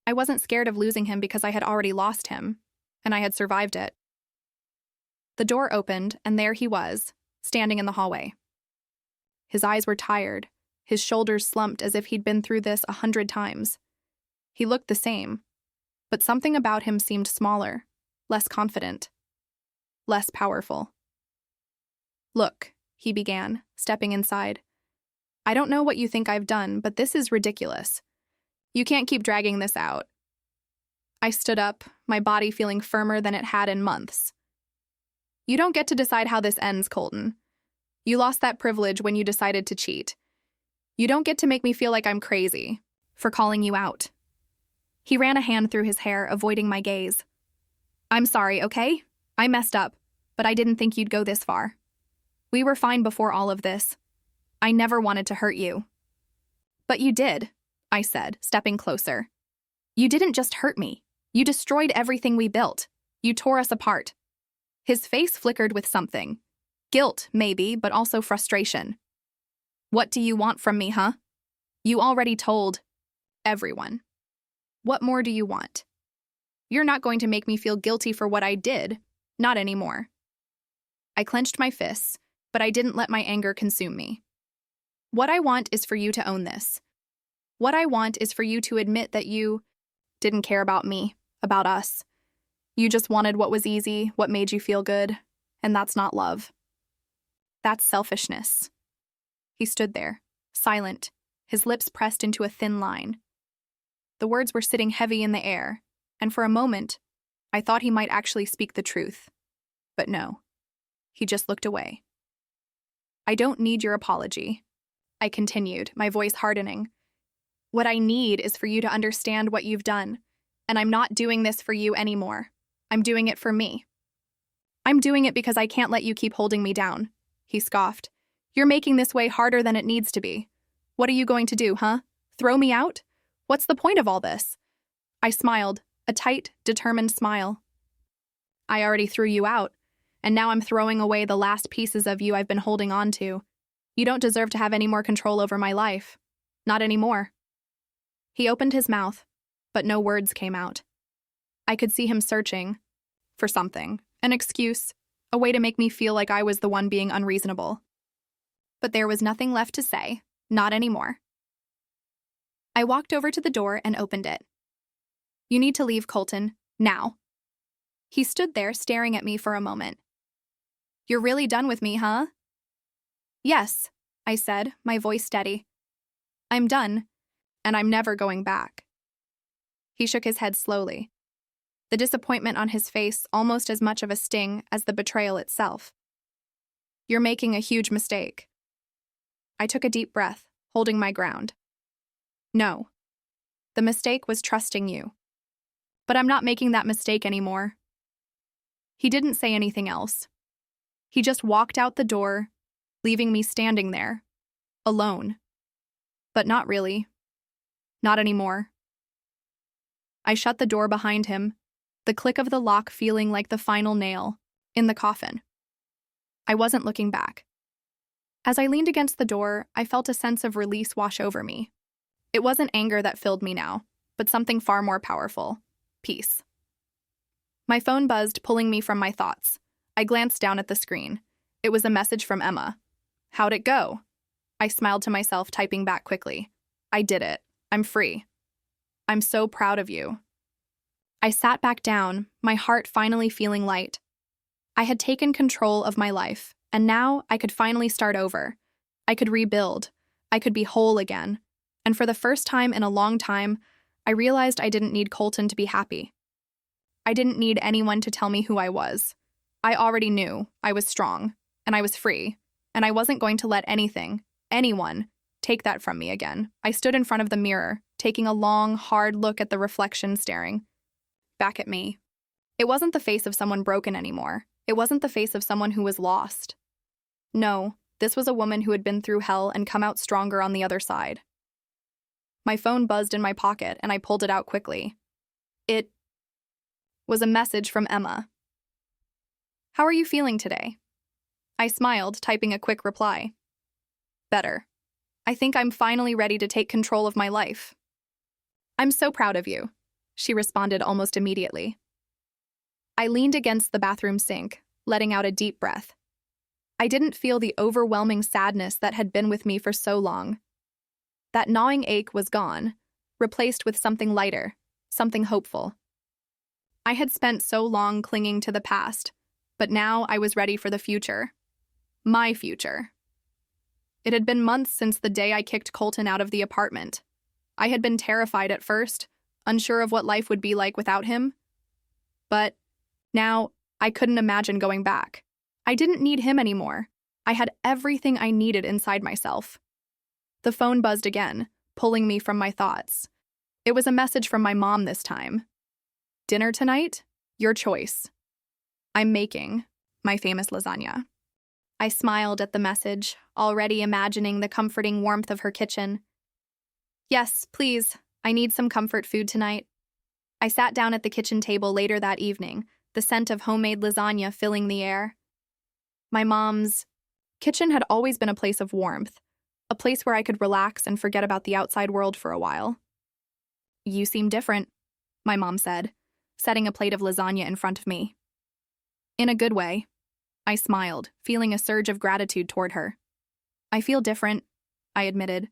I wasn't scared of losing him because I had already lost him, and I had survived it. The door opened, and there he was, standing in the hallway. His eyes were tired, his shoulders slumped as if he'd been through this 100 times. He looked the same, but something about him seemed smaller, less confident, less powerful. "Look," he began, stepping inside. "I don't know what you think I've done, but this is ridiculous. You can't keep dragging this out." I stood up, my body feeling firmer than it had in months. "You don't get to decide how this ends, Colton. You lost that privilege when you decided to cheat. You don't get to make me feel like I'm crazy for calling you out." He ran a hand through his hair, avoiding my gaze. "I'm sorry, okay? I messed up, but I didn't think you'd go this far. We were fine before all of this. I never wanted to hurt you." "But you did," I said, stepping closer. "You didn't just hurt me. You destroyed everything we built. You tore us apart." His face flickered with something. Guilt, maybe, but also frustration. "What do you want from me, huh? You already told everyone. What more do you want? You're not going to make me feel guilty for what I did. Not anymore." I clenched my fists, but I didn't let my anger consume me. "What I want is for you to own this. What I want is for you to admit that you didn't care about me, about us. You just wanted what was easy, what made you feel good, and that's not love. That's selfishness." He stood there, silent, his lips pressed into a thin line. The words were sitting heavy in the air, and for a moment, I thought he might actually speak the truth. But no, he just looked away. "I don't need your apology," I continued, my voice hardening. "What I need is for you to understand what you've done, and I'm not doing this for you anymore. I'm doing it for me. I'm doing it because I can't let you keep holding me down," he scoffed. "You're making this way harder than it needs to be. What are you going to do, huh? Throw me out? What's the point of all this?" I smiled, a tight, determined smile. "I already threw you out, and now I'm throwing away the last pieces of you I've been holding on to. You don't deserve to have any more control over my life. Not anymore." He opened his mouth, but no words came out. I could see him searching for something, an excuse, a way to make me feel like I was the one being unreasonable. But there was nothing left to say, not anymore. I walked over to the door and opened it. "You need to leave, Colton, now." He stood there staring at me for a moment. "You're really done with me, huh?" "Yes," I said, my voice steady. "I'm done, and I'm never going back." He shook his head slowly, the disappointment on his face almost as much of a sting as the betrayal itself. "You're making a huge mistake." I took a deep breath, holding my ground. "No. The mistake was trusting you. But I'm not making that mistake anymore." He didn't say anything else. He just walked out the door, leaving me standing there, alone. But not really. Not anymore. I shut the door behind him, the click of the lock feeling like the final nail in the coffin. I wasn't looking back. As I leaned against the door, I felt a sense of release wash over me. It wasn't anger that filled me now, but something far more powerful: peace. My phone buzzed, pulling me from my thoughts. I glanced down at the screen. It was a message from Emma. "How'd it go?" I smiled to myself, typing back quickly. "I did it. I'm free. I'm so proud of you." I sat back down, my heart finally feeling light. I had taken control of my life, and now I could finally start over. I could rebuild. I could be whole again. And for the first time in a long time, I realized I didn't need Colton to be happy. I didn't need anyone to tell me who I was. I already knew I was strong, and I was free, and I wasn't going to let anything, anyone, take that from me again. I stood in front of the mirror, taking a long, hard look at the reflection staring back at me. It wasn't the face of someone broken anymore. It wasn't the face of someone who was lost. No, this was a woman who had been through hell and come out stronger on the other side. My phone buzzed in my pocket, and I pulled it out quickly. It was a message from Emma. "How are you feeling today?" I smiled, typing a quick reply. "Better. I think I'm finally ready to take control of my life." "I'm so proud of you," she responded almost immediately. I leaned against the bathroom sink, letting out a deep breath. I didn't feel the overwhelming sadness that had been with me for so long. That gnawing ache was gone, replaced with something lighter, something hopeful. I had spent so long clinging to the past, but now I was ready for the future. My future. It had been months since the day I kicked Colton out of the apartment. I had been terrified at first, unsure of what life would be like without him. But now I couldn't imagine going back. I didn't need him anymore. I had everything I needed inside myself. The phone buzzed again, pulling me from my thoughts. It was a message from my mom this time. "Dinner tonight? Your choice. I'm making my famous lasagna." I smiled at the message, already imagining the comforting warmth of her kitchen. "Yes, please. I need some comfort food tonight." I sat down at the kitchen table later that evening, the scent of homemade lasagna filling the air. My mom's kitchen had always been a place of warmth, a place where I could relax and forget about the outside world for a while. "You seem different," my mom said, setting a plate of lasagna in front of me. "In a good way." I smiled, feeling a surge of gratitude toward her. "I feel different," I admitted.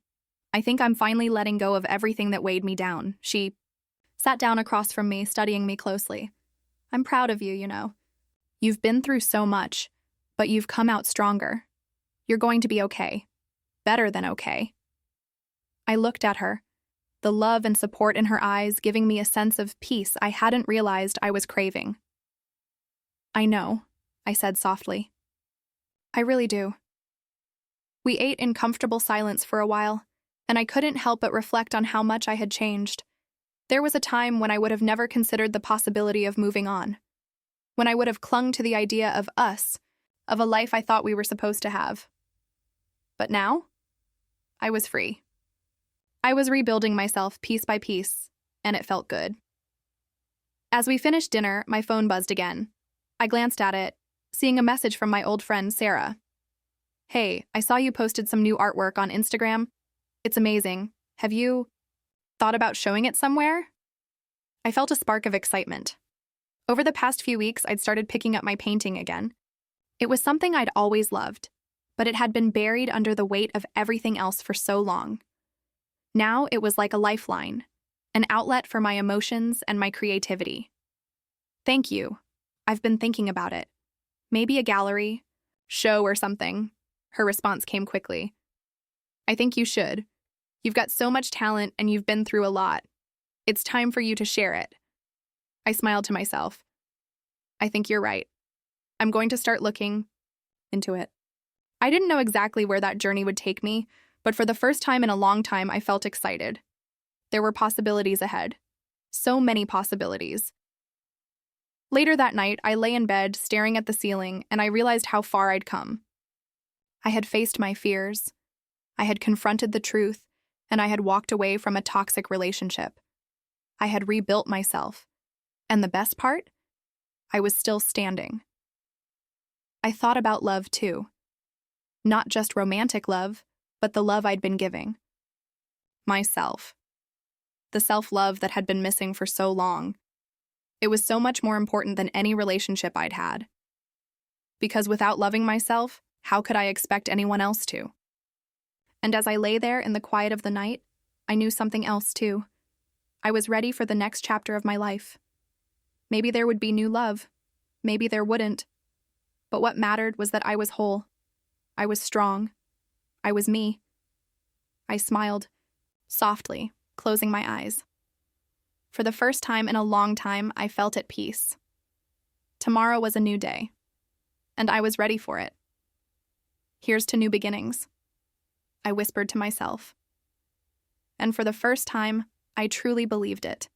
"I think I'm finally letting go of everything that weighed me down." She sat down across from me, studying me closely. "I'm proud of you, you know. You've been through so much, but you've come out stronger. You're going to be okay. Better than okay." I looked at her, the love and support in her eyes giving me a sense of peace I hadn't realized I was craving. "I know," I said softly. "I really do." We ate in comfortable silence for a while, and I couldn't help but reflect on how much I had changed. There was a time when I would have never considered the possibility of moving on, when I would have clung to the idea of us, of a life I thought we were supposed to have. But now, I was free. I was rebuilding myself piece by piece, and it felt good. As we finished dinner, my phone buzzed again. I glanced at it, seeing a message from my old friend, Sarah. "Hey, I saw you posted some new artwork on Instagram. It's amazing. Have you thought about showing it somewhere?" I felt a spark of excitement. Over the past few weeks, I'd started picking up my painting again. It was something I'd always loved, but it had been buried under the weight of everything else for so long. Now it was like a lifeline, an outlet for my emotions and my creativity. "Thank you. I've been thinking about it. Maybe a gallery, show or something." Her response came quickly. "I think you should. You've got so much talent and you've been through a lot. It's time for you to share it." I smiled to myself. I think you're right. I'm going to start looking into it. I didn't know exactly where that journey would take me, but for the first time in a long time, I felt excited. There were possibilities ahead. So many possibilities. Later that night, I lay in bed, staring at the ceiling, and I realized how far I'd come. I had faced my fears. I had confronted the truth, and I had walked away from a toxic relationship. I had rebuilt myself. And the best part? I was still standing. I thought about love too. Not just romantic love, but the love I'd been giving. Myself. The self-love that had been missing for so long. It was so much more important than any relationship I'd had. Because without loving myself, how could I expect anyone else to? And as I lay there in the quiet of the night, I knew something else too. I was ready for the next chapter of my life. Maybe there would be new love. Maybe there wouldn't. But what mattered was that I was whole. I was strong. I was me. I smiled, softly, closing my eyes. For the first time in a long time, I felt at peace. Tomorrow was a new day, and I was ready for it. Here's to new beginnings, I whispered to myself. And for the first time, I truly believed it.